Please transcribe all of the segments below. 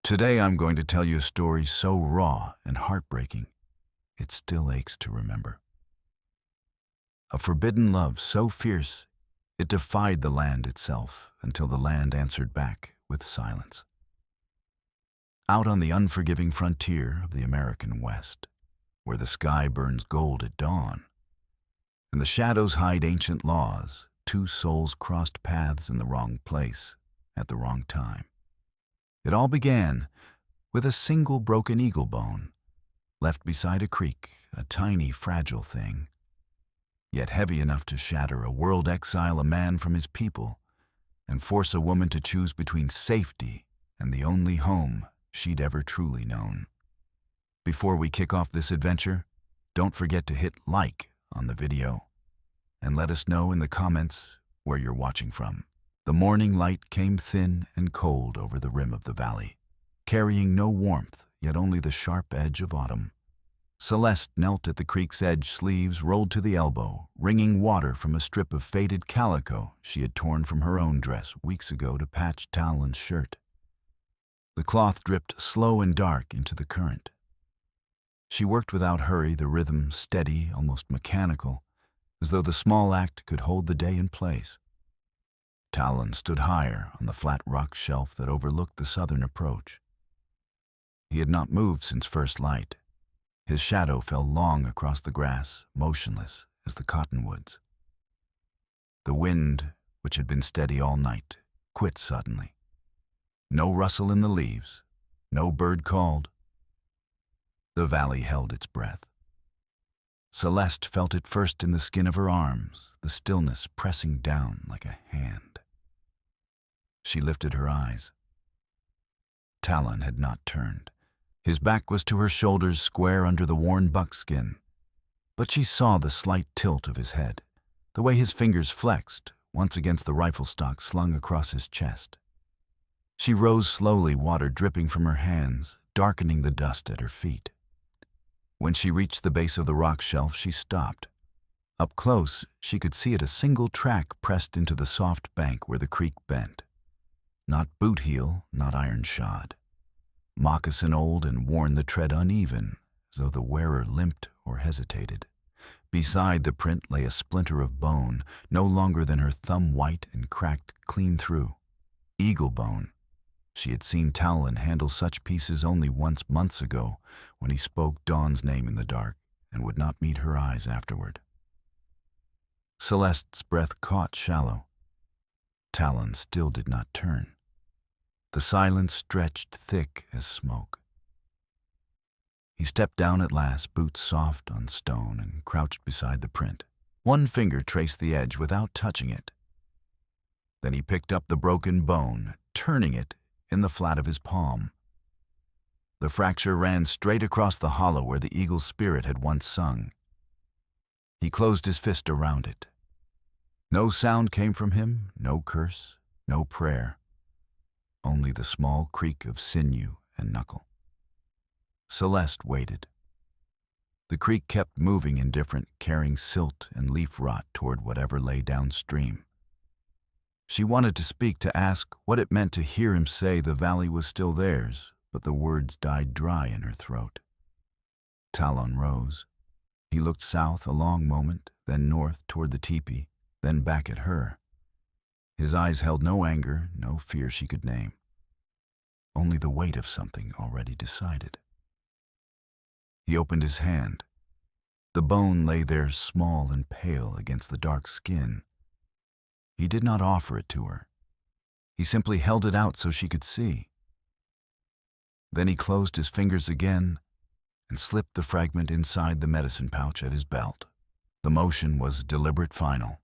Today I'm going to tell you a story so raw and heartbreaking, it still aches to remember. A forbidden love so fierce, it defied the land itself until the land answered back with silence. Out on the unforgiving frontier of the American West, where the sky burns gold at dawn, and the shadows hide ancient laws, two souls crossed paths in the wrong place at the wrong time. It all began with a single broken eagle bone, left beside a creek, a tiny, fragile thing, yet heavy enough to shatter a world exile a man from his people and force a woman to choose between safety and the only home she'd ever truly known. Before we kick off this adventure, don't forget to hit like on the video and let us know in the comments where you're watching from. The morning light came thin and cold over the rim of the valley, carrying no warmth, yet only the sharp edge of autumn. Celeste knelt at the creek's edge, sleeves rolled to the elbow, wringing water from a strip of faded calico she had torn from her own dress weeks ago to patch Talon's shirt. The cloth dripped slow and dark into the current. She worked without hurry, the rhythm steady, almost mechanical, as though the small act could hold the day in place. Talon stood higher on the flat rock shelf that overlooked the southern approach. He had not moved since first light. His shadow fell long across the grass, motionless as the cottonwoods. The wind, which had been steady all night, quit suddenly. No rustle in the leaves, no bird called. The valley held its breath. Celeste felt it first in the skin of her arms, the stillness pressing down like a hand. She lifted her eyes. Talon had not turned. His back was to her shoulders, square under the worn buckskin. But she saw the slight tilt of his head, the way his fingers flexed, once against the rifle stock slung across his chest. She rose slowly, water dripping from her hands, darkening the dust at her feet. When she reached the base of the rock shelf, she stopped. Up close, she could see it, a single track pressed into the soft bank where the creek bent. Not boot heel, not iron shod. Moccasin old and worn, the tread uneven, as though the wearer limped or hesitated. Beside the print lay a splinter of bone, no longer than her thumb, white and cracked clean through. Eagle bone. She had seen Talon handle such pieces only once months ago, when he spoke Dawn's name in the dark and would not meet her eyes afterward. Celeste's breath caught shallow. Talon still did not turn. The silence stretched thick as smoke. He stepped down at last, boots soft on stone, and crouched beside the print. One finger traced the edge without touching it. Then he picked up the broken bone, turning it in the flat of his palm. The fracture ran straight across the hollow where the eagle's spirit had once sung. He closed his fist around it. No sound came from him, no curse, no prayer. Only the small creak of sinew and knuckle. Celeste waited. The creek kept moving indifferent, carrying silt and leaf rot toward whatever lay downstream. She wanted to speak, to ask what it meant to hear him say the valley was still theirs, but the words died dry in her throat. Talon rose. He looked south a long moment, then north toward the tipi, then back at her. His eyes held no anger, no fear she could name. Only the weight of something already decided. He opened his hand. The bone lay there small and pale against the dark skin. He did not offer it to her. He simply held it out so she could see. Then he closed his fingers again and slipped the fragment inside the medicine pouch at his belt. The motion was deliberate, final.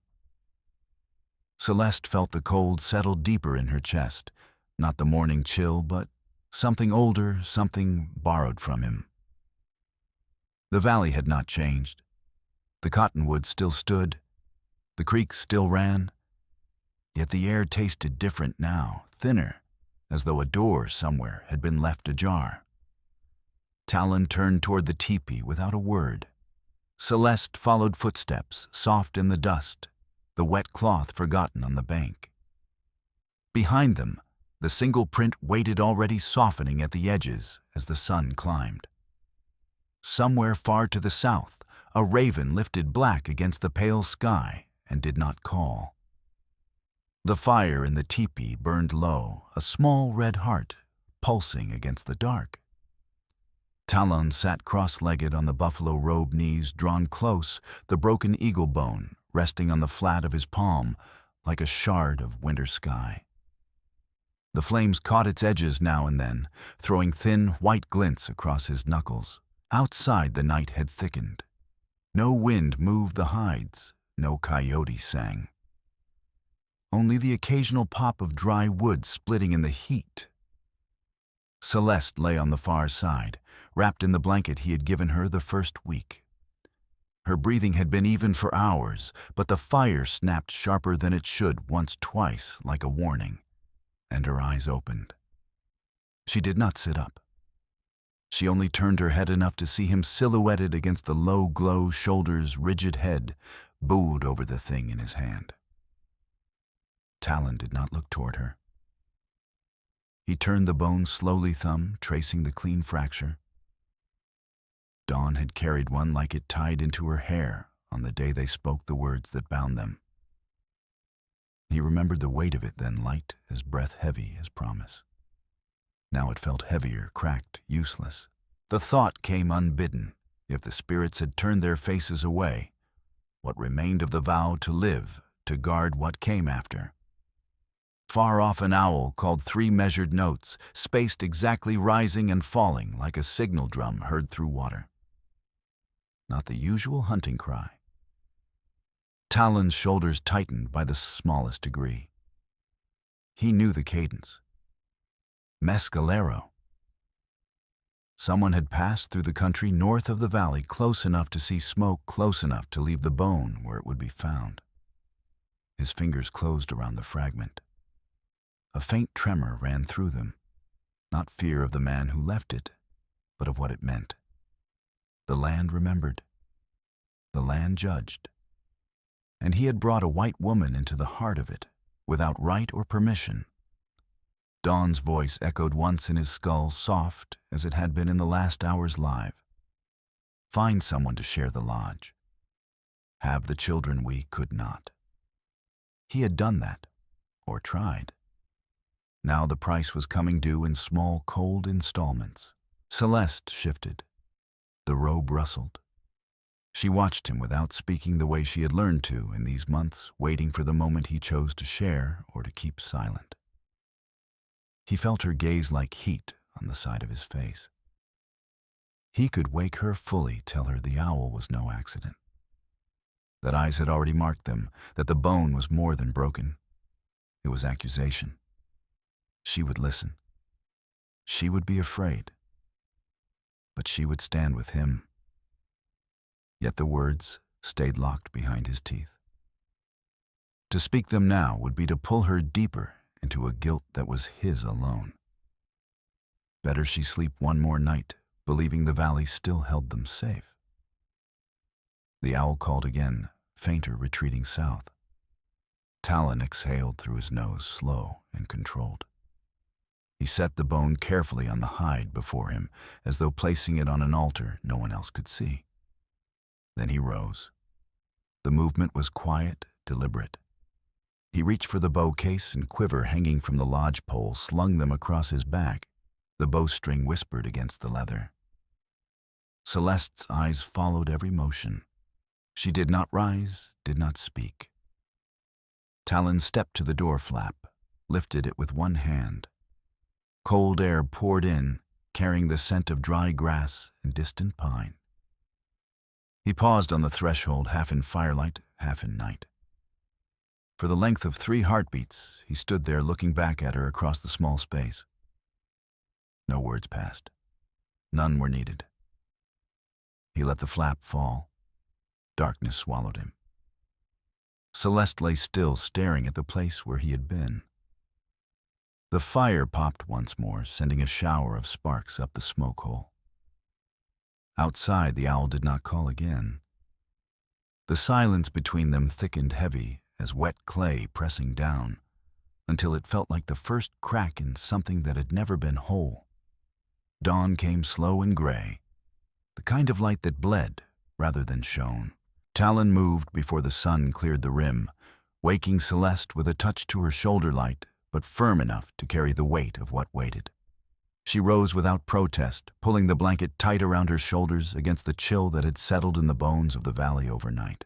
Celeste felt the cold settle deeper in her chest, not the morning chill, but something older, something borrowed from him. The valley had not changed. The cottonwoods still stood. The creek still ran. Yet the air tasted different now, thinner, as though a door somewhere had been left ajar. Talon turned toward the tipi without a word. Celeste followed footsteps, soft in the dust, the wet cloth forgotten on the bank. Behind them, The single print waited already softening at the edges as the sun climbed. Somewhere far to the south, a raven lifted black against the pale sky and did not call. The fire in the tipi burned low, a small red heart pulsing against the dark. Talon sat cross-legged on the buffalo robe, knees drawn close, the broken eagle bone resting on the flat of his palm like a shard of winter sky. The flames caught its edges now and then, throwing thin white glints across his knuckles. Outside the night had thickened. No wind moved the hides, no coyote sang. Only the occasional pop of dry wood splitting in the heat. Celeste lay on the far side, wrapped in the blanket he had given her the first week. Her breathing had been even for hours, but the fire snapped sharper than it should once twice like a warning, and her eyes opened. She did not sit up. She only turned her head enough to see him silhouetted against the low glow shoulders, rigid head, bowed over the thing in his hand. Talon did not look toward her. He turned the bone slowly, thumb tracing the clean fracture. Dawn had carried one like it tied into her hair on the day they spoke the words that bound them. He remembered the weight of it then, light as breath, heavy as promise. Now it felt heavier, cracked, useless. The thought came unbidden. If the spirits had turned their faces away, what remained of the vow to live, to guard what came after? Far off an owl called 3 measured notes, spaced exactly, rising and falling like a signal drum heard through water. Not the usual hunting cry. Talon's shoulders tightened by the smallest degree. He knew the cadence. Mescalero. Someone had passed through the country north of the valley, close enough to see smoke, close enough to leave the bone where it would be found. His fingers closed around the fragment. A faint tremor ran through them, not fear of the man who left it, but of what it meant. The land remembered. The land judged. And he had brought a white woman into the heart of it, without right or permission. Dawn's voice echoed once in his skull, soft as it had been in the last hours live. Find someone to share the lodge. Have the children we could not. He had done that, or tried. Now the price was coming due in small, cold installments. Celeste shifted. The robe rustled. She watched him without speaking the way she had learned to in these months, waiting for the moment he chose to share or to keep silent. He felt her gaze like heat on the side of his face. He could wake her fully, tell her the owl was no accident. That eyes had already marked them, that the bone was more than broken. It was accusation. She would listen. She would be afraid. But she would stand with him. Yet the words stayed locked behind his teeth. To speak them now would be to pull her deeper into a guilt that was his alone. Better she sleep one more night, believing the valley still held them safe. The owl called again, fainter, retreating south. Talon exhaled through his nose, slow and controlled. He set the bone carefully on the hide before him, as though placing it on an altar no one else could see. Then he rose. The movement was quiet, deliberate. He reached for the bow case and quiver hanging from the lodge pole, slung them across his back. The bowstring whispered against the leather. Celeste's eyes followed every motion. She did not rise, did not speak. Talon stepped to the door flap, lifted it with one hand. Cold air poured in, carrying the scent of dry grass and distant pine. He paused on the threshold, half in firelight, half in night. For the length of 3 heartbeats, he stood there looking back at her across the small space. No words passed. None were needed. He let the flap fall. Darkness swallowed him. Celeste lay still, staring at the place where he had been. The fire popped once more, sending a shower of sparks up the smoke hole. Outside, the owl did not call again. The silence between them thickened heavy as wet clay pressing down. until it felt like the first crack in something that had never been whole. Dawn came slow and gray, the kind of light that bled rather than shone. Talon moved before the sun cleared the rim, waking Celeste with a touch to her shoulder light, but firm enough to carry the weight of what waited. She rose without protest, pulling the blanket tight around her shoulders against the chill that had settled in the bones of the valley overnight.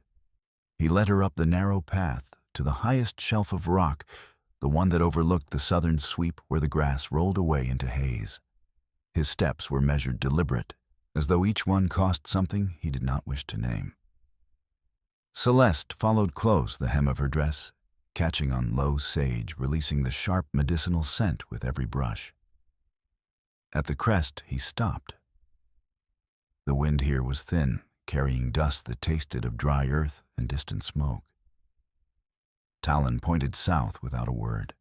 He led her up the narrow path to the highest shelf of rock, the one that overlooked the southern sweep where the grass rolled away into haze. His steps were measured deliberate, as though each one cost something he did not wish to name. Celeste followed close the hem of her dress, catching on low sage, releasing the sharp medicinal scent with every brush. At the crest, he stopped. The wind here was thin, carrying dust that tasted of dry earth and distant smoke. Talon pointed south without a word.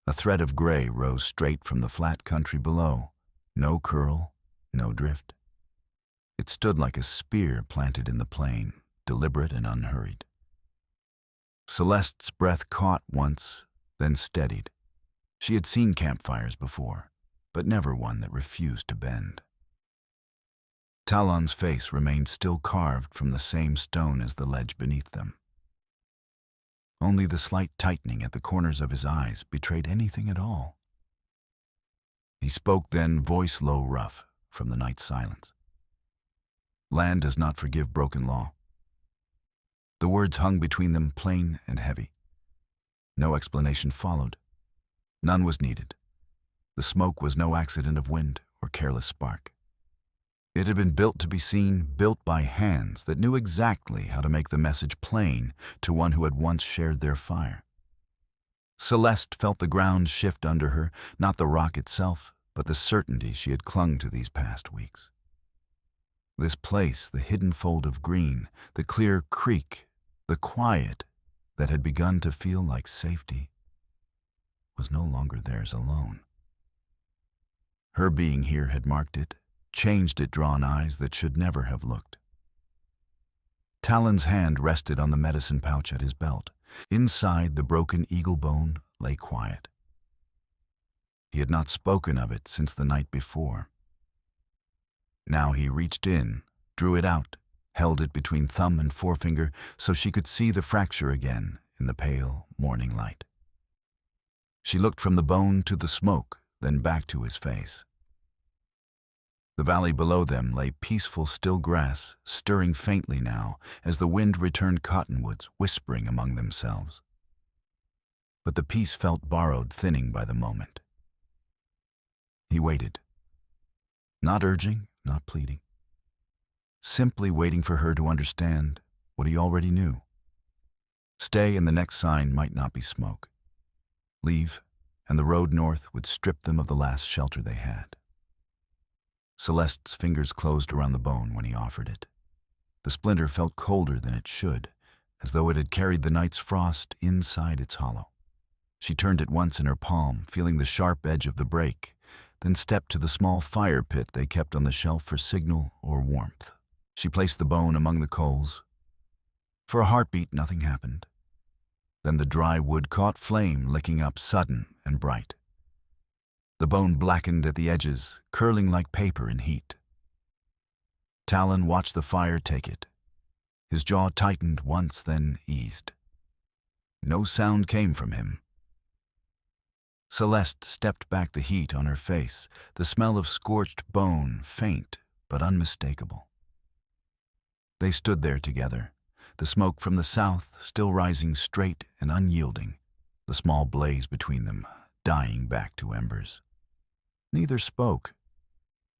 A thread of gray rose straight from the flat country below, no curl, no drift. It stood like a spear planted in the plain, deliberate and unhurried. Celeste's breath caught once, then steadied. She had seen campfires before, but never one that refused to bend. Talon's face remained still carved from the same stone as the ledge beneath them. Only the slight tightening at the corners of his eyes betrayed anything at all. He spoke then, voice low rough, from the night silence. Land does not forgive broken law. The words hung between them plain and heavy. No explanation followed. None was needed. The smoke was no accident of wind or careless spark. It had been built to be seen, built by hands that knew exactly how to make the message plain to one who had once shared their fire. Celeste felt the ground shift under her, not the rock itself, but the certainty she had clung to these past weeks. This place, the hidden fold of green, the clear creek, the quiet that had begun to feel like safety, was no longer theirs alone. Her being here had marked it, changed it drawn eyes that should never have looked. Talon's hand rested on the medicine pouch at his belt. Inside, the broken eagle bone lay quiet. He had not spoken of it since the night before. Now he reached in, drew it out, held it between thumb and forefinger so she could see the fracture again in the pale morning light. She looked from the bone to the smoke, then back to his face. The valley below them lay peaceful still grass, stirring faintly now as the wind returned cottonwoods, whispering among themselves. But the peace felt borrowed, thinning by the moment. He waited, not urging, not pleading, simply waiting for her to understand what he already knew. Stay and the next sign might not be smoke. Leave, and the road north would strip them of the last shelter they had. Celeste's fingers closed around the bone when he offered it. The splinter felt colder than it should, as though it had carried the night's frost inside its hollow. She turned it once in her palm, feeling the sharp edge of the break, then stepped to the small fire pit they kept on the shelf for signal or warmth. She placed the bone among the coals. For a heartbeat, nothing happened. Then the dry wood caught flame, licking up sudden and bright. The bone blackened at the edges, curling like paper in heat. Talon watched the fire take it. His jaw tightened once, then eased. No sound came from him. Celeste stepped back, the heat on her face, the smell of scorched bone, faint but unmistakable. They stood there together, the smoke from the south still rising straight and unyielding, the small blaze between them dying back to embers. Neither spoke.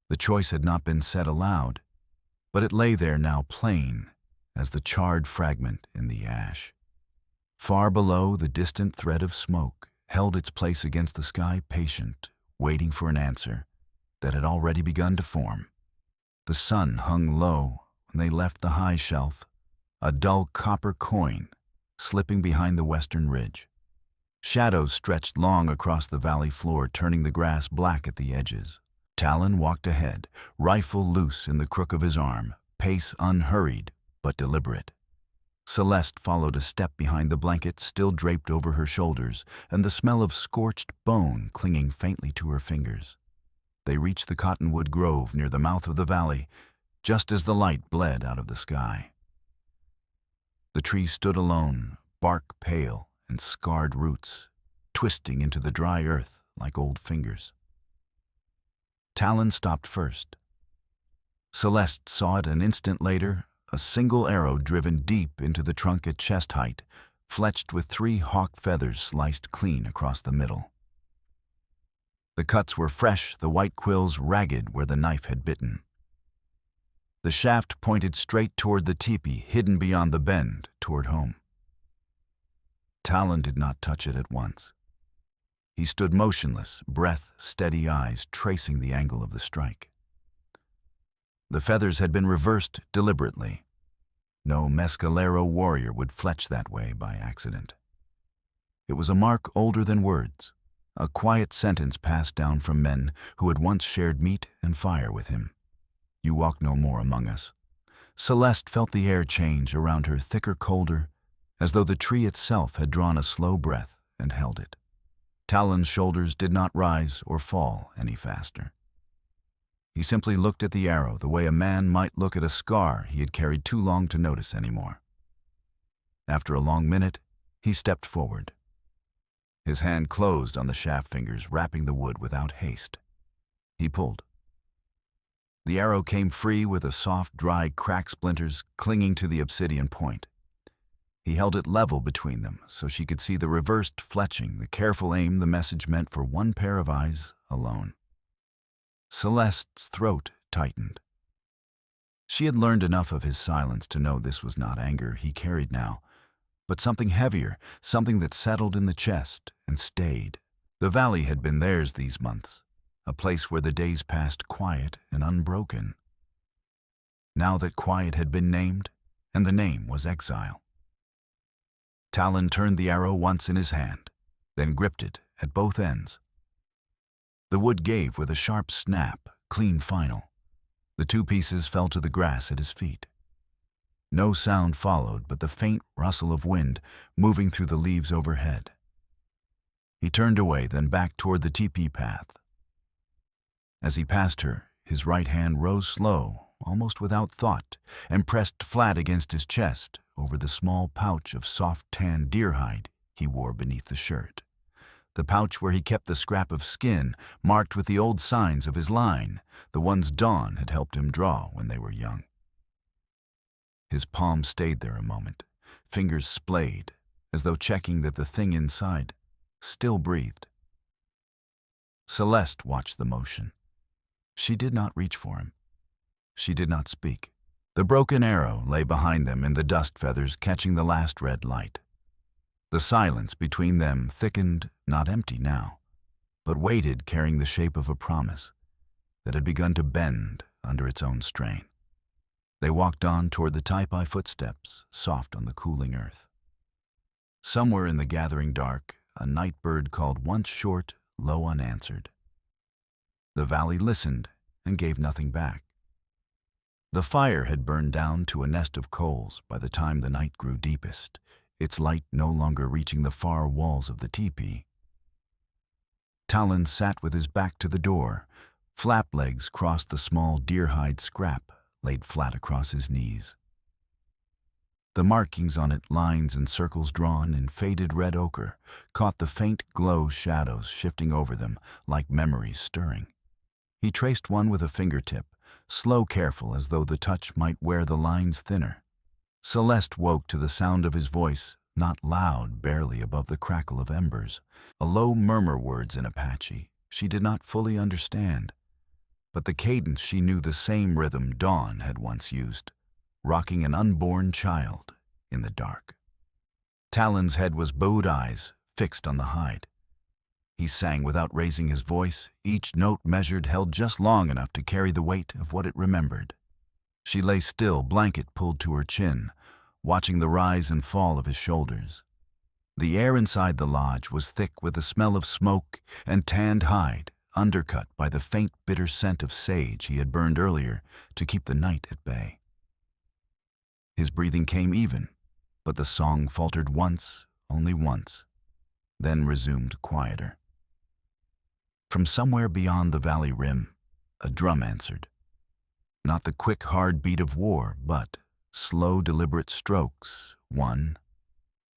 The choice had not been said aloud, but it lay there now plain as the charred fragment in the ash. Far below, the distant thread of smoke held its place against the sky, patient, waiting for an answer that had already begun to form. The sun hung low when they left the high shelf, a dull copper coin slipping behind the western ridge. Shadows stretched long across the valley floor, turning the grass black at the edges. Talon walked ahead, rifle loose in the crook of his arm, pace unhurried but deliberate. Celeste followed a step behind the blanket still draped over her shoulders, and the smell of scorched bone clinging faintly to her fingers. They reached the cottonwood grove near the mouth of the valley, just as the light bled out of the sky. The tree stood alone, bark pale and scarred roots, twisting into the dry earth like old fingers. Talon stopped first. Celeste saw it an instant later, a single arrow driven deep into the trunk at chest height, fletched with 3 hawk feathers sliced clean across the middle. The cuts were fresh, the white quills ragged where the knife had bitten. The shaft pointed straight toward the tipi hidden beyond the bend, toward home. Talon did not touch it at once. He stood motionless, breath, steady eyes tracing the angle of the strike. The feathers had been reversed deliberately. No Mescalero warrior would fletch that way by accident. It was a mark older than words, a quiet sentence passed down from men who had once shared meat and fire with him. You walk no more among us. Celeste felt the air change around her thicker, colder, as though the tree itself had drawn a slow breath and held it. Talon's shoulders did not rise or fall any faster. He simply looked at the arrow the way a man might look at a scar he had carried too long to notice anymore. After a long minute, he stepped forward. His hand closed on the shaft fingers, wrapping the wood without haste. He pulled. The arrow came free with a soft, dry crack splinters clinging to the obsidian point. He held it level between them so she could see the reversed fletching, the careful aim the message meant for one pair of eyes alone. Celeste's throat tightened. She had learned enough of his silence to know this was not anger he carried now, but something heavier, something that settled in the chest and stayed. The valley had been theirs these months, a place where the days passed quiet and unbroken. Now that quiet had been named, and the name was Exile. Talon turned the arrow once in his hand, then gripped it at both ends. The wood gave with a sharp snap, clean final. The 2 pieces fell to the grass at his feet. No sound followed but the faint rustle of wind moving through the leaves overhead. He turned away, then back toward the tipi path. As he passed her, his right hand rose slow, almost without thought, and pressed flat against his chest over the small pouch of soft tan deer hide he wore beneath the shirt. The pouch where he kept the scrap of skin marked with the old signs of his line, the ones Dawn had helped him draw when they were young. His palm stayed there a moment, fingers splayed, as though checking that the thing inside still breathed. Celeste watched the motion. She did not reach for him. She did not speak. The broken arrow lay behind them in the dust feathers, catching the last red light. The silence between them thickened, not empty now, but weighted, carrying the shape of a promise that had begun to bend under its own strain. They walked on toward the tipi footsteps, soft on the cooling earth. Somewhere in the gathering dark, a night bird called once short, low unanswered. The valley listened and gave nothing back. The fire had burned down to a nest of coals by the time the night grew deepest, its light no longer reaching the far walls of the tipi. Talon sat with his back to the door. Flap legs crossed the small deer-hide scrap laid flat across his knees. The markings on it, lines and circles drawn in faded red ochre, caught the faint glow shadows shifting over them like memories stirring. He traced one with a fingertip, slow, careful, as though the touch might wear the lines thinner. Celeste woke to the sound of his voice, not loud, barely above the crackle of embers. A low murmur, words in Apache she did not fully understand. But the cadence she knew, the same rhythm Dawn had once used, rocking an unborn child in the dark. Talon's head was bowed, eyes fixed on the hide. He sang without raising his voice, each note measured, held just long enough to carry the weight of what it remembered. She lay still, blanket pulled to her chin, watching the rise and fall of his shoulders. The air inside the lodge was thick with the smell of smoke and tanned hide, undercut by the faint, bitter scent of sage he had burned earlier to keep the night at bay. His breathing came even, But the song faltered once, only once, then resumed quieter. From somewhere beyond the valley rim, a drum answered. Not the quick, hard beat of war, but slow, deliberate strokes. 1,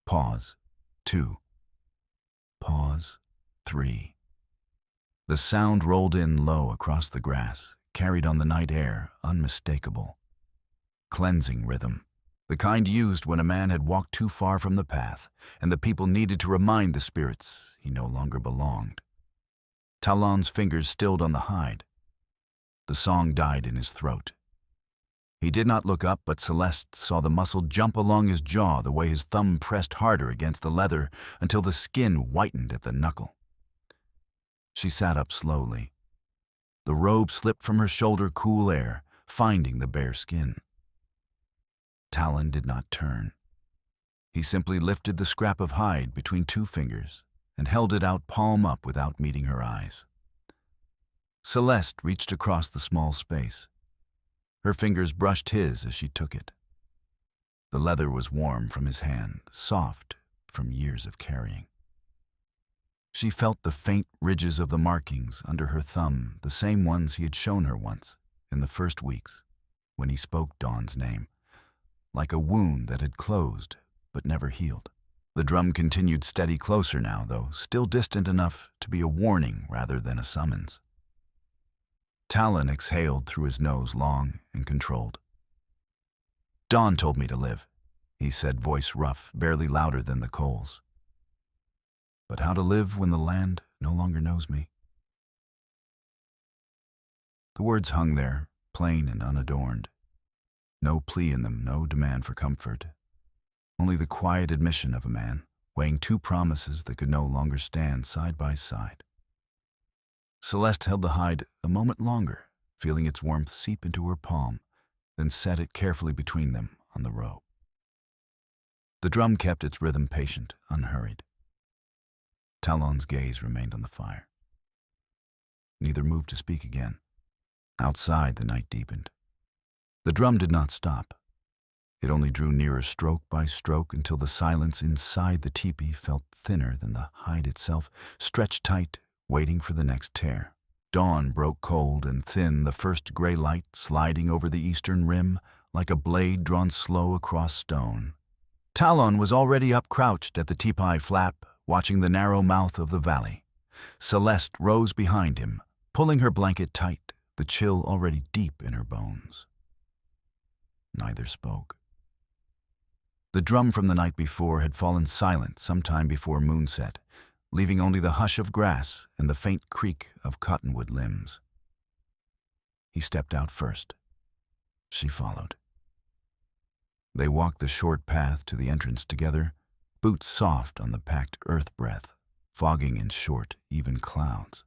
pause. 2, pause. 3. The sound rolled in low across the grass, carried on the night air, unmistakable. Cleansing rhythm, the kind used when a man had walked too far from the path, and the people needed to remind the spirits he no longer belonged. Talon's fingers stilled on the hide. The song died in his throat. He did not look up, but Celeste saw the muscle jump along his jaw the way his thumb pressed harder against the leather until the skin whitened at the knuckle. She sat up slowly. The robe slipped from her shoulder, cool air, finding the bare skin. Talon did not turn. He simply lifted the scrap of hide between 2 fingers and held it out palm up without meeting her eyes. Celeste reached across the small space. Her fingers brushed his as she took it. The leather was warm from his hand, soft from years of carrying. She felt the faint ridges of the markings under her thumb, the same ones he had shown her once, in the first weeks, when he spoke Dawn's name, like a wound that had closed but never healed. The drum continued steady closer now, though still distant enough to be a warning rather than a summons. Talon exhaled through his nose, long and controlled. "Dawn told me to live," he said, voice rough, barely louder than the coals. "But how to live when the land no longer knows me?" The words hung there, plain and unadorned. No plea in them, no demand for comfort. Only the quiet admission of a man, weighing 2 promises that could no longer stand side by side. Celeste held the hide a moment longer, feeling its warmth seep into her palm, then set it carefully between them on the robe. The drum kept its rhythm patient, unhurried. Talon's gaze remained on the fire. Neither moved to speak again. Outside, the night deepened. The drum did not stop. It only drew nearer stroke by stroke until the silence inside the tipi felt thinner than the hide itself, stretched tight, waiting for the next tear. Dawn broke cold and thin, the first gray light sliding over the eastern rim like a blade drawn slow across stone. Talon was already up crouched at the tipi flap, watching the narrow mouth of the valley. Celeste rose behind him, pulling her blanket tight, the chill already deep in her bones. Neither spoke. The drum from the night before had fallen silent some time before moonset, leaving only the hush of grass and the faint creak of cottonwood limbs. He stepped out first. She followed. They walked the short path to the entrance together, boots soft on the packed earth breath, fogging in short, even clouds.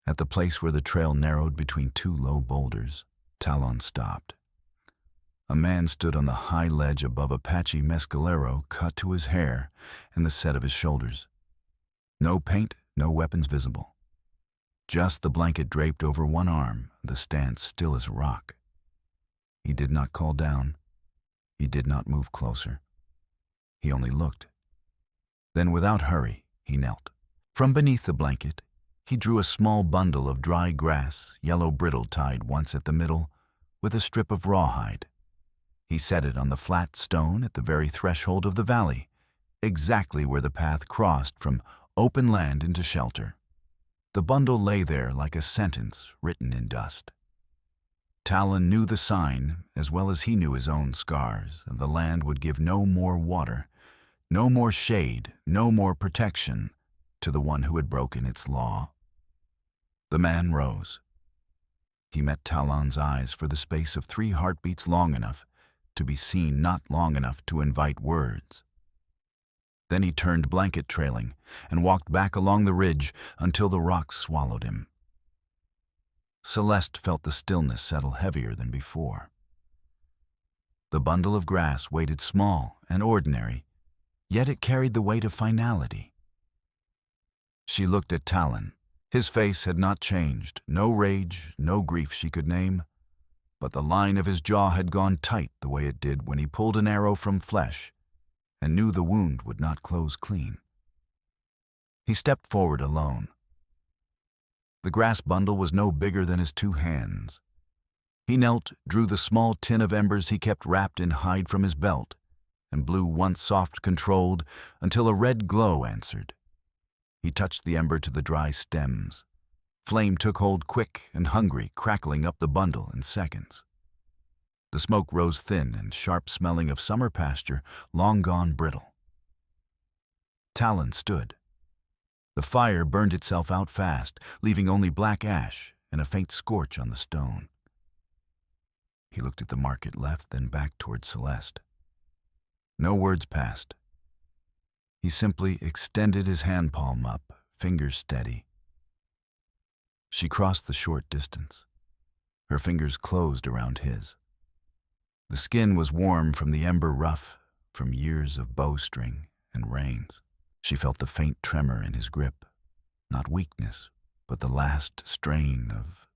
At the place where the trail narrowed between 2 low boulders, Talon stopped. A man stood on the high ledge above Apache Mescalero cut to his hair and the set of his shoulders. No paint, no weapons visible. Just the blanket draped over one arm, the stance still as rock. He did not call down. He did not move closer. He only looked. Then, without hurry, he knelt. From beneath the blanket, he drew a small bundle of dry grass, yellow brittle tied once at the middle, with a strip of rawhide. He set it on the flat stone at the very threshold of the valley, exactly where the path crossed from open land into shelter. The bundle lay there like a sentence written in dust. Talon knew the sign as well as he knew his own scars, and the land would give no more water, no more shade, no more protection to the one who had broken its law. The man rose. He met Talon's eyes for the space of 3 heartbeats, long enough to be seen, not long enough to invite words. Then he turned blanket trailing and walked back along the ridge until the rocks swallowed him. Celeste felt the stillness settle heavier than before. The bundle of grass weighted small and ordinary, yet it carried the weight of finality. She looked at Talon. His face had not changed, no rage, no grief she could name, but the line of his jaw had gone tight the way it did when he pulled an arrow from flesh and knew the wound would not close clean. He stepped forward alone. The grass bundle was no bigger than his 2 hands. He knelt, drew the small tin of embers he kept wrapped in hide from his belt, and blew once soft controlled until a red glow answered. He touched the ember to the dry stems. Flame took hold quick and hungry, crackling up the bundle in seconds. The smoke rose thin and sharp, smelling of summer pasture, long gone brittle. Talon stood. The fire burned itself out fast, leaving only black ash and a faint scorch on the stone. He looked at the mark it left, then back toward Celeste. No words passed. He simply extended his hand palm up, fingers steady. She crossed the short distance. Her fingers closed around his. The skin was warm from the ember rough, from years of bowstring and rains. She felt the faint tremor in his grip, not weakness, but the last strain of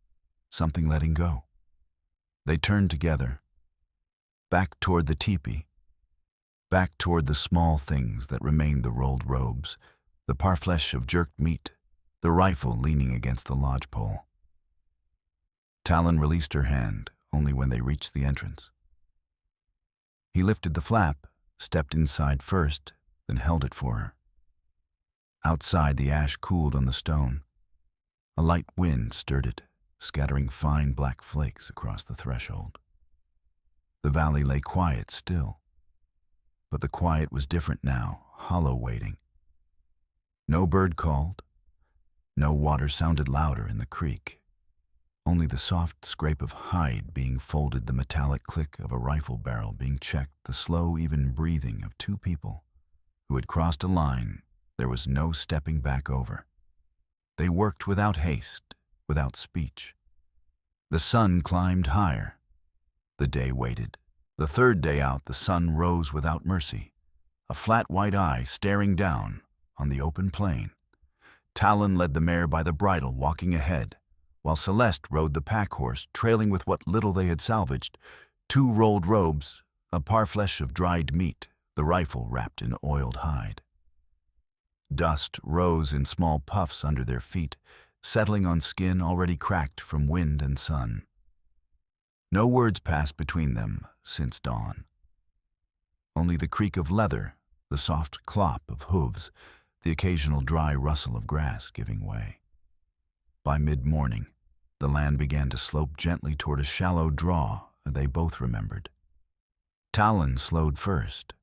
something letting go. They turned together, back toward the tipi, back toward the small things that remained the rolled robes, the parfleche of jerked meat, the rifle leaning against the lodgepole. Talon released her hand only when they reached the entrance. He lifted the flap, stepped inside first, then held it for her. Outside, the ash cooled on the stone. A light wind stirred it, scattering fine black flakes across the threshold. The valley lay quiet still, but the quiet was different now, hollow waiting. No bird called. No water sounded louder in the creek. Only the soft scrape of hide being folded, the metallic click of a rifle barrel being checked, the slow, even breathing of 2 people who had crossed a line there was no stepping back over. They worked without haste, without speech. The sun climbed higher. The day waited. The 3rd day out, the sun rose without mercy, a flat white eye staring down on the open plain. Talon led the mare by the bridle, walking ahead, while Celeste rode the pack horse, trailing with what little they had salvaged, 2 rolled robes, a parfleche of dried meat, the rifle wrapped in oiled hide. Dust rose in small puffs under their feet, settling on skin already cracked from wind and sun. No words passed between them since dawn. Only the creak of leather, the soft clop of hooves, the occasional dry rustle of grass giving way. By mid-morning, the land began to slope gently toward a shallow draw they both remembered. Talon slowed first.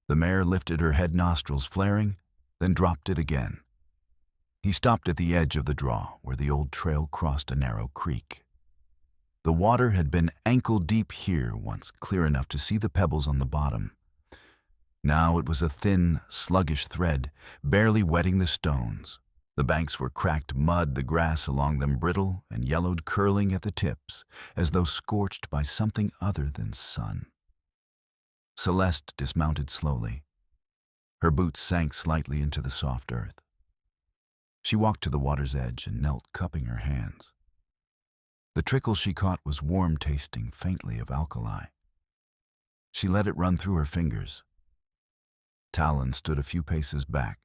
The mare lifted her head, nostrils flaring, then dropped it again. He stopped at the edge of the draw where the old trail crossed a narrow creek. The water had been ankle-deep here once, clear enough to see the pebbles on the bottom. Now it was a thin, sluggish thread, barely wetting the stones. The banks were cracked mud, the grass along them brittle and yellowed, curling at the tips, as though scorched by something other than sun. Celeste dismounted slowly. Her boots sank slightly into the soft earth. She walked to the water's edge and knelt, cupping her hands. The trickle she caught was warm, tasting faintly of alkali. She let it run through her fingers. Talon stood a few paces back,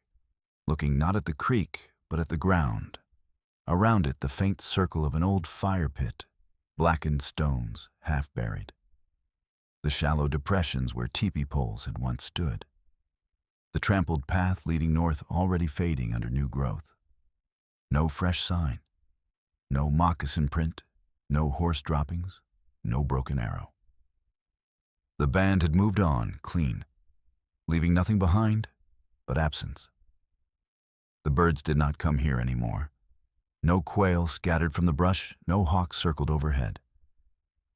looking not at the creek, but at the ground. Around it, the faint circle of an old fire pit, blackened stones, half buried. The shallow depressions where teepee poles had once stood. The trampled path leading north already fading under new growth. No fresh sign. No moccasin print. No horse droppings. No broken arrow. The band had moved on, clean, leaving nothing behind but absence. The birds did not come here anymore. No quail scattered from the brush, no hawk circled overhead.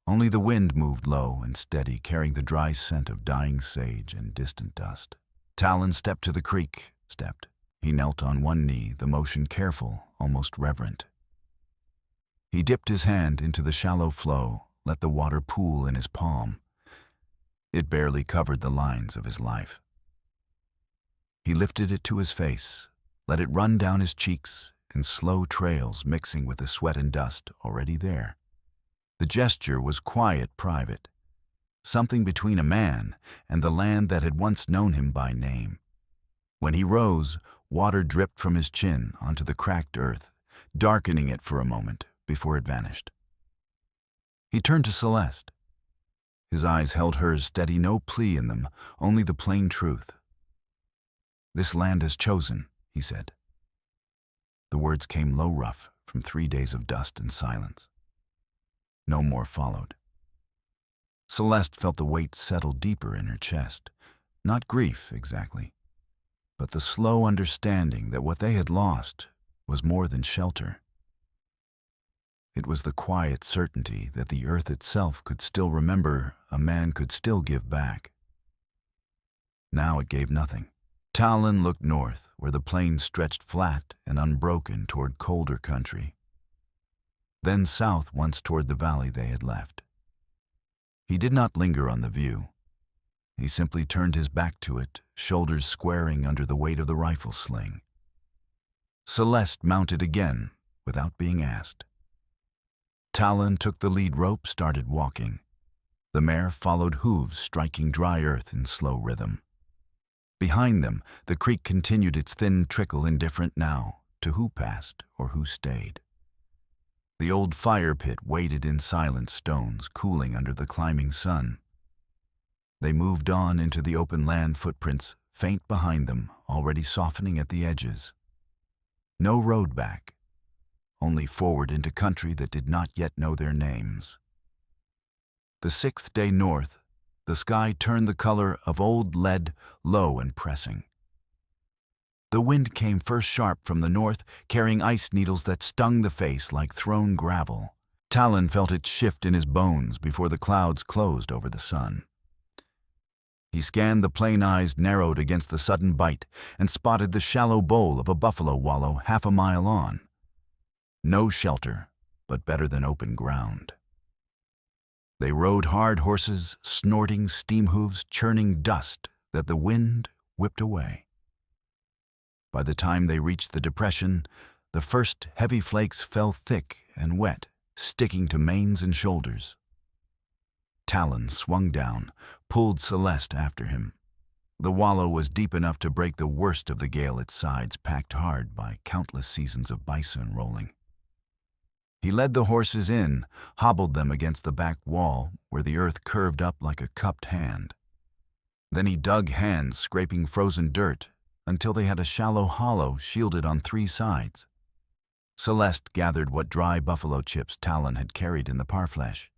Only the wind moved low and steady, carrying the dry scent of dying sage and distant dust. Talon stepped to the creek, stepped. He knelt on one knee, the motion careful, almost reverent. He dipped his hand into the shallow flow, let the water pool in his palm. It barely covered the lines of his life. He lifted it to his face, let it run down his cheeks in slow trails mixing with the sweat and dust already there. The gesture was quiet, private, something between a man and the land that had once known him by name. When he rose, water dripped from his chin onto the cracked earth, darkening it for a moment before it vanished. He turned to Celeste. His eyes held hers steady, no plea in them, only the plain truth. "This land has chosen," he said. The words came low, rough, from 3 days of dust and silence. No more followed. Celeste felt the weight settle deeper in her chest. Not grief, exactly, but the slow understanding that what they had lost was more than shelter. It was the quiet certainty that the earth itself could still remember, a man could still give back. Now it gave nothing. Talon looked north, where the plain stretched flat and unbroken toward colder country. Then south once toward the valley they had left. He did not linger on the view. He simply turned his back to it, shoulders squaring under the weight of the rifle sling. Celeste mounted again, without being asked. Talon took the lead rope, started walking. The mare followed, hooves striking dry earth in slow rhythm. Behind them, the creek continued its thin trickle, indifferent now to who passed or who stayed. The old fire pit waited in silent stones, cooling under the climbing sun. They moved on into the open land, footprints faint behind them, already softening at the edges. No road back, only forward into country that did not yet know their names. The 6th day north, the sky turned the color of old lead, low and pressing. The wind came first sharp from the north, carrying ice needles that stung the face like thrown gravel. Talon felt it shift in his bones before the clouds closed over the sun. He scanned the plain eyes narrowed against the sudden bite and spotted the shallow bowl of a buffalo wallow half a mile on. No shelter, but better than open ground. They rode hard horses, snorting steam hooves, churning dust that the wind whipped away. By the time they reached the depression, the first heavy flakes fell thick and wet, sticking to manes and shoulders. Talon swung down, pulled Celeste after him. The wallow was deep enough to break the worst of the gale, its sides packed hard by countless seasons of bison rolling. He led the horses in, hobbled them against the back wall where the earth curved up like a cupped hand. Then he dug hands, scraping frozen dirt, until they had a shallow hollow shielded on 3 sides. Celeste gathered what dry buffalo chips Talon had carried in the parfleche.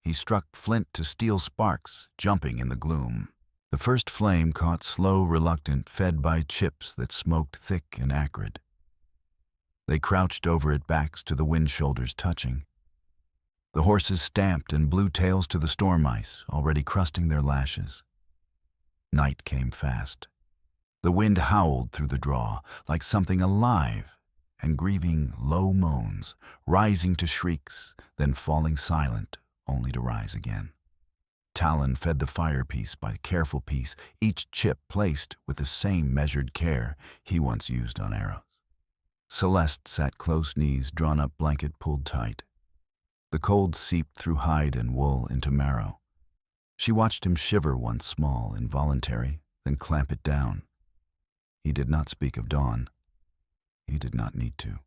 He struck flint to steel sparks, jumping in the gloom. The first flame caught slow, reluctant, fed by chips that smoked thick and acrid. They crouched over it, backs to the wind, shoulders touching. The horses stamped and blew tails to the storm ice, already crusting their lashes. Night came fast. The wind howled through the draw like something alive and grieving low moans, rising to shrieks, then falling silent, only to rise again. Talon fed the fire piece by careful piece, each chip placed with the same measured care he once used on arrows. Celeste sat close, knees drawn up, blanket pulled tight. The cold seeped through hide and wool into marrow. She watched him shiver once small, involuntary, then clamp it down. He did not speak of dawn. He did not need to.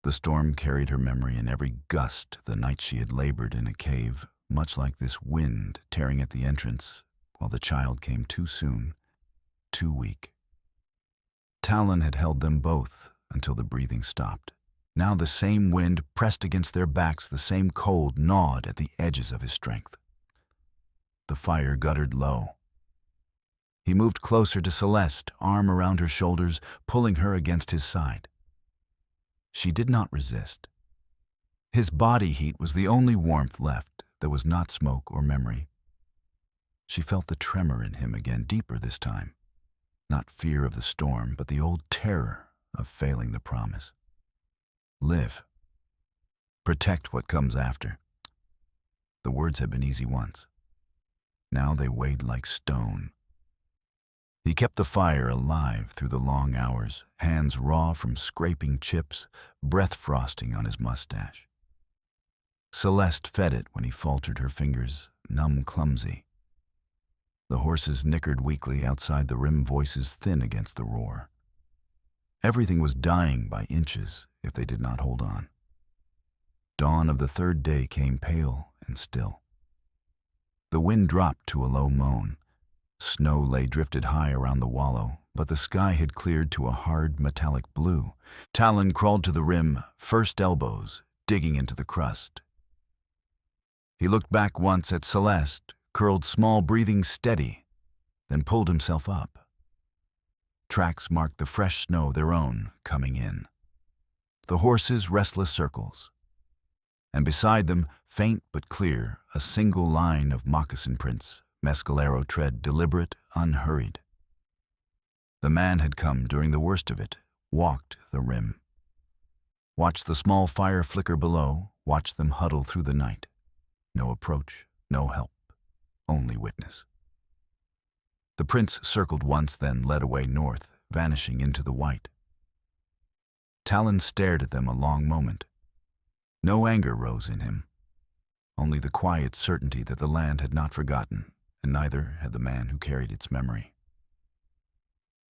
The storm carried her memory in every gust, the night she had labored in a cave, much like this wind tearing at the entrance, while the child came too soon, too weak. Talon had held them both until the breathing stopped. Now the same wind pressed against their backs, the same cold gnawed at the edges of his strength. The fire guttered low. He moved closer to Celeste, arm around her shoulders, pulling her against his side. She did not resist. His body heat was the only warmth left that was not smoke or memory. She felt the tremor in him again, deeper this time. Not fear of the storm, but the old terror of failing the promise. Live. Protect what comes after. The words had been easy once. Now they weighed like stone. He kept the fire alive through the long hours, hands raw from scraping chips, breath frosting on his mustache. Celeste fed it when he faltered, her fingers numb, clumsy. The horses nickered weakly outside the rim, voices thin against the roar. Everything was dying by inches if they did not hold on. Dawn of the third day came pale and still. The wind dropped to a low moan. Snow lay drifted high around the wallow, but the sky had cleared to a hard metallic blue. Talon crawled to the rim, first elbows, digging into the crust. He looked back once at Celeste, curled small, breathing steady, then pulled himself up. Tracks marked the fresh snow, their own, coming in. The horses' restless circles. And beside them, faint but clear, a single line of moccasin prints, Mescalero tread, deliberate, unhurried. The man had come during the worst of it, walked the rim. Watched the small fire flicker below, watched them huddle through the night. No approach, no help, only witness. The prince circled once, then led away north, vanishing into the white. Talon stared at them a long moment. No anger rose in him, only the quiet certainty that the land had not forgotten, and neither had the man who carried its memory.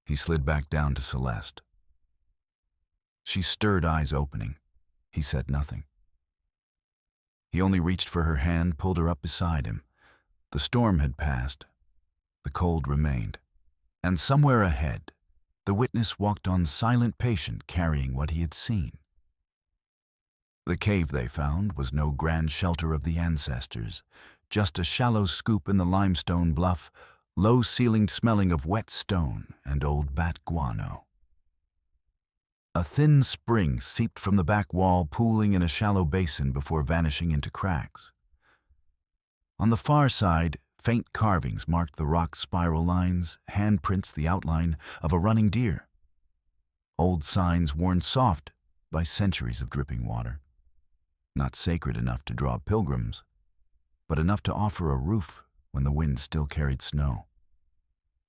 He slid back down to Celeste. She stirred, eyes opening. He said nothing. He only reached for her hand, pulled her up beside him. The storm had passed. The cold remained. And somewhere ahead, the witness walked on, silent, patient, carrying what he had seen. The cave they found was no grand shelter of the ancestors, just a shallow scoop in the limestone bluff, low-ceilinged, smelling of wet stone and old bat guano. A thin spring seeped from the back wall, pooling in a shallow basin before vanishing into cracks. On the far side, faint carvings marked the rock spiral lines, handprints the outline of a running deer. Old signs worn soft by centuries of dripping water. Not sacred enough to draw pilgrims, but enough to offer a roof when the wind still carried snow.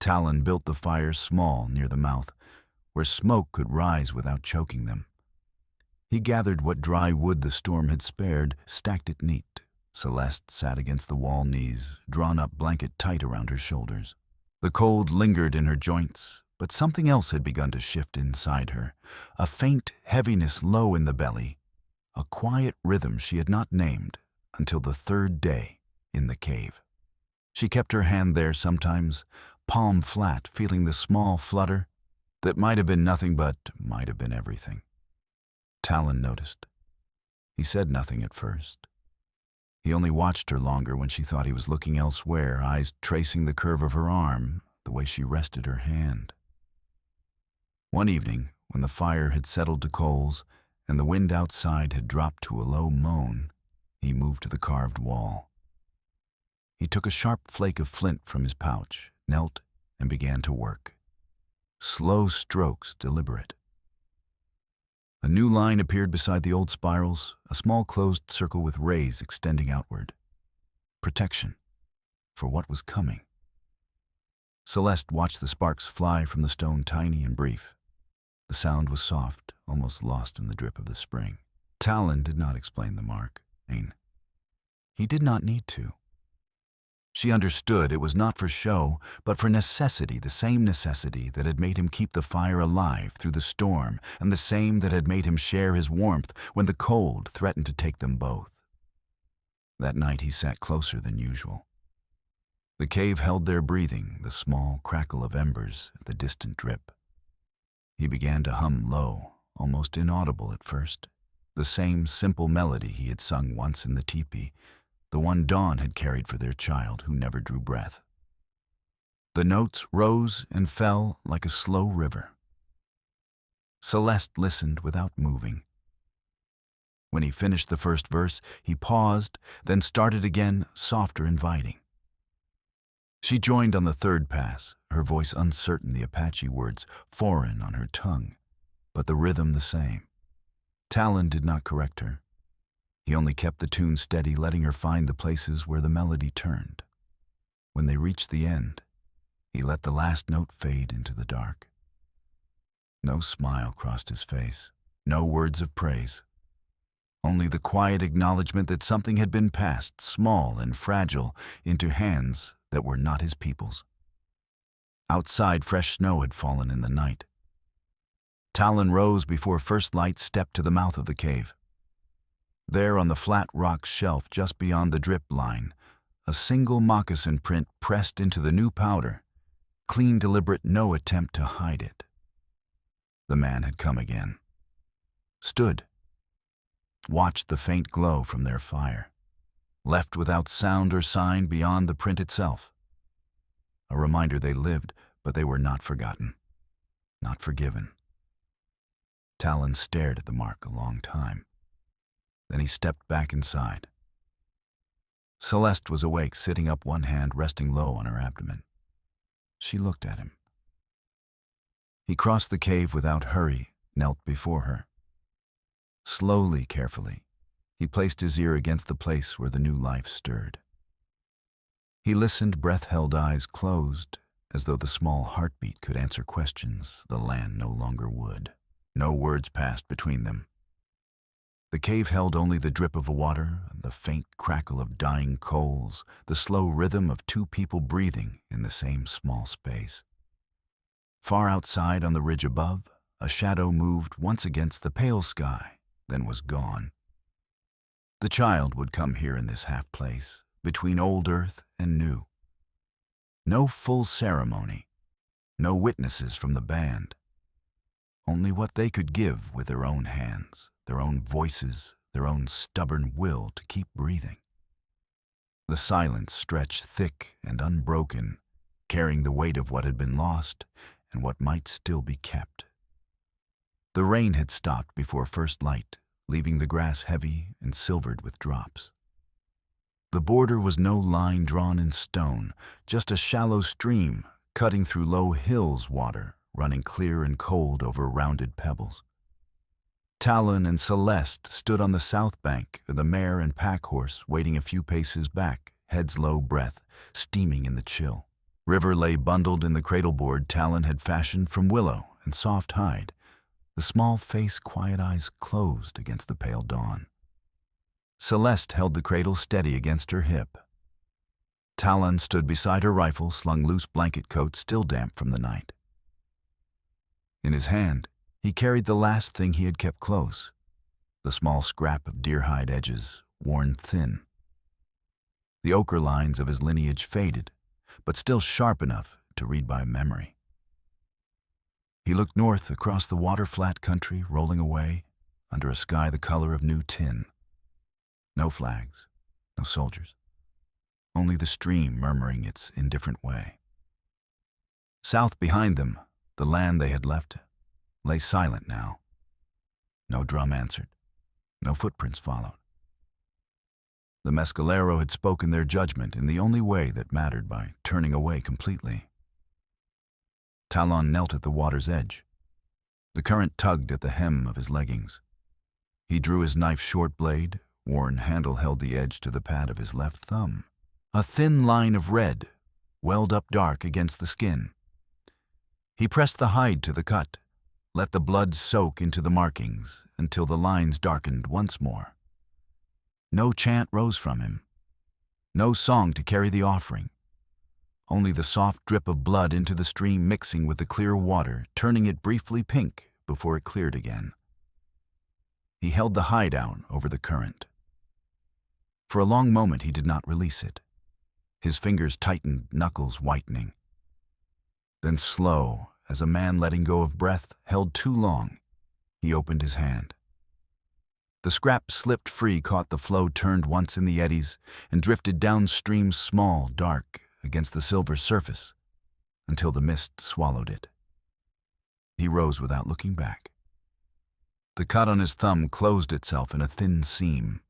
Talon built the fire small near the mouth, where smoke could rise without choking them. He gathered what dry wood the storm had spared, stacked it neat. Celeste sat against the wall, knees drawn up, blanket tight around her shoulders. The cold lingered in her joints, but something else had begun to shift inside her, a faint heaviness low in the belly, a quiet rhythm she had not named until the third day in the cave. She kept her hand there sometimes, palm flat, feeling the small flutter that might have been nothing but might have been everything. Talon noticed. He said nothing at first. He only watched her longer when she thought he was looking elsewhere, eyes tracing the curve of her arm, the way she rested her hand. One evening, when the fire had settled to coals and the wind outside had dropped to a low moan, he moved to the carved wall. He took a sharp flake of flint from his pouch, knelt, and began to work. Slow strokes, deliberate. A new line appeared beside the old spirals, a small closed circle with rays extending outward. Protection for what was coming. Celeste watched the sparks fly from the stone, tiny and brief. The sound was soft, almost lost in the drip of the spring. Talon did not explain the mark. He did not need to. She understood it was not for show, but for necessity, the same necessity that had made him keep the fire alive through the storm, and the same that had made him share his warmth when the cold threatened to take them both. That night he sat closer than usual. The cave held their breathing, the small crackle of embers, the distant drip. He began to hum low, almost inaudible at first, the same simple melody he had sung once in the tipi, the one Dawn had carried for their child who never drew breath. The notes rose and fell like a slow river. Celeste listened without moving. When he finished the first verse, he paused, then started again, softer, inviting. She joined on the third pass, her voice uncertain, the Apache words foreign on her tongue, but the rhythm the same. Talon did not correct her. He only kept the tune steady, letting her find the places where the melody turned. When they reached the end, he let the last note fade into the dark. No smile crossed his face, no words of praise, only the quiet acknowledgement that something had been passed, small and fragile, into hands that were not his people's. Outside, fresh snow had fallen in the night. Talon rose before first light stepped to the mouth of the cave. There on the flat rock shelf just beyond the drip line, a single moccasin print pressed into the new powder, clean, deliberate, no attempt to hide it. The man had come again. Stood. Watched the faint glow from their fire. Left without sound or sign beyond the print itself. A reminder they lived, but they were not forgotten. Not forgiven. Talon stared at the mark a long time. Then he stepped back inside. Celeste was awake, sitting up, one hand resting low on her abdomen. She looked at him. He crossed the cave without hurry, knelt before her. Slowly, carefully, he placed his ear against the place where the new life stirred. He listened, breath-held, eyes closed, as though the small heartbeat could answer questions the land no longer would. No words passed between them. The cave held only the drip of water, the faint crackle of dying coals, the slow rhythm of two people breathing in the same small space. Far outside on the ridge above, a shadow moved once against the pale sky, then was gone. The child would come here in this half place, between old earth and new. No full ceremony, no witnesses from the band. Only what they could give with their own hands, their own voices, their own stubborn will to keep breathing. The silence stretched thick and unbroken, carrying the weight of what had been lost and what might still be kept. The rain had stopped before first light, leaving the grass heavy and silvered with drops. The border was no line drawn in stone, just a shallow stream cutting through low hills, water running clear and cold over rounded pebbles. Talon and Celeste stood on the south bank, the mare and pack horse waiting a few paces back, heads low, breath steaming in the chill. River lay bundled in the cradleboard Talon had fashioned from willow and soft hide, the small face, quiet eyes closed against the pale dawn. Celeste held the cradle steady against her hip. Talon stood beside her rifle, slung loose blanket coat still damp from the night. In his hand, he carried the last thing he had kept close, the small scrap of deer-hide edges, worn thin. The ochre lines of his lineage faded, but still sharp enough to read by memory. He looked north across the water-flat country rolling away under a sky the color of new tin. No flags, no soldiers, only the stream murmuring its indifferent way. South behind them, the land they had left lay silent now. No drum answered, no footprints followed. The Mescalero had spoken their judgment in the only way that mattered, by turning away completely. Talon knelt at the water's edge. The current tugged at the hem of his leggings. He drew his knife short blade, worn handle held the edge to the pad of his left thumb. A thin line of red welled up dark against the skin. He pressed the hide to the cut, let the blood soak into the markings until the lines darkened once more. No chant rose from him, no song to carry the offering, only the soft drip of blood into the stream mixing with the clear water, turning it briefly pink before it cleared again. He held the hide out over the current. For a long moment he did not release it. His fingers tightened, knuckles whitening. Then slow, as a man letting go of breath held too long, he opened his hand. The scrap slipped free, caught the flow, turned once in the eddies, and drifted downstream, small, dark, against the silver surface, until the mist swallowed it. He rose without looking back. The cut on his thumb closed itself in a thin seam.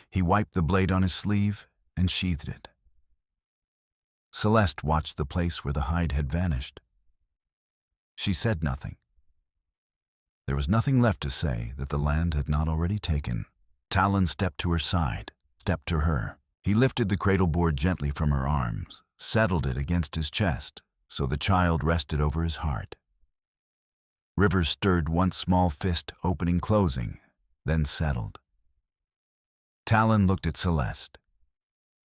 He wiped the blade on his sleeve and sheathed it. Celeste watched the place where the hide had vanished. She said nothing. There was nothing left to say that the land had not already taken. Talon stepped to her side, stepped to her. He lifted the cradle board gently from her arms, settled it against his chest, so the child rested over his heart. River stirred once, small fist opening, closing, then settled. Talon looked at Celeste.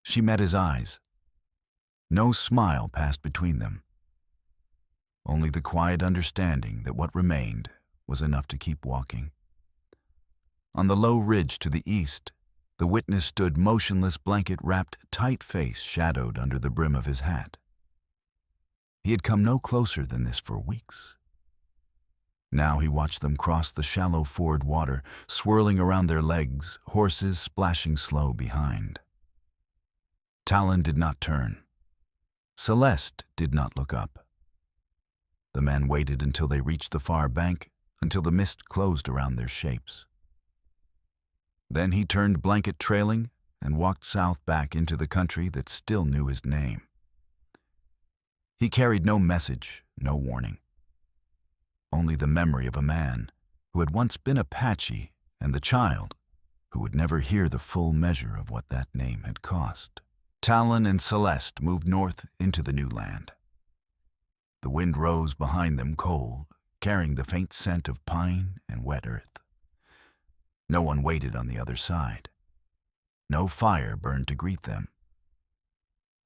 She met his eyes. No smile passed between them. Only the quiet understanding that what remained was enough to keep walking. On the low ridge to the east, the witness stood motionless, blanket-wrapped, tight face shadowed under the brim of his hat. He had come no closer than this for weeks. Now he watched them cross the shallow ford water, swirling around their legs, horses splashing slow behind. Talon did not turn. Celeste did not look up. The man waited until they reached the far bank, until the mist closed around their shapes. Then he turned blanket trailing and walked south back into the country that still knew his name. He carried no message, no warning. Only the memory of a man who had once been Apache and the child who would never hear the full measure of what that name had cost. Talon and Celeste moved north into the new land. The wind rose behind them cold, carrying the faint scent of pine and wet earth. No one waited on the other side. No fire burned to greet them.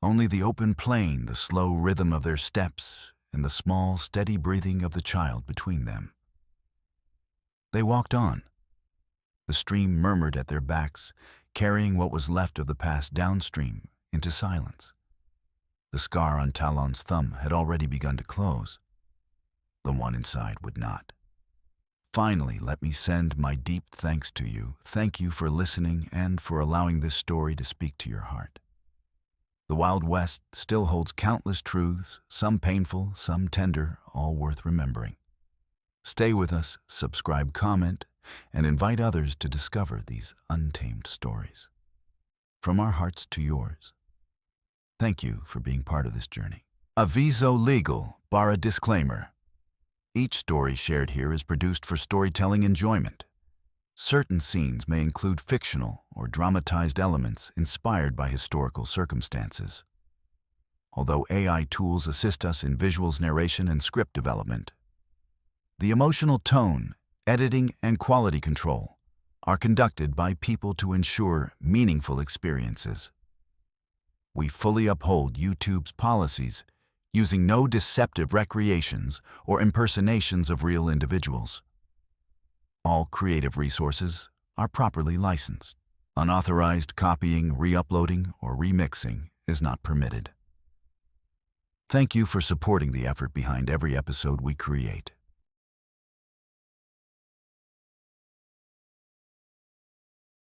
Only the open plain, the slow rhythm of their steps, and the small, steady breathing of the child between them. They walked on. The stream murmured at their backs, carrying what was left of the past downstream into silence. The scar on Talon's thumb had already begun to close. The one inside would not. Finally, let me send my deep thanks to you. Thank you for listening and for allowing this story to speak to your heart. The Wild West still holds countless truths, some painful, some tender, all worth remembering. Stay with us, subscribe, comment, and invite others to discover these untamed stories. From our hearts to yours. Thank you for being part of this journey. Aviso legal, bar disclaimer. Each story shared here is produced for storytelling enjoyment. Certain scenes may include fictional or dramatized elements inspired by historical circumstances. Although AI tools assist us in visuals narration and script development, the emotional tone, editing, and quality control are conducted by people to ensure meaningful experiences. We fully uphold YouTube's policies, using no deceptive recreations or impersonations of real individuals. All creative resources are properly licensed. Unauthorized copying, re-uploading, or remixing is not permitted. Thank you for supporting the effort behind every episode we create.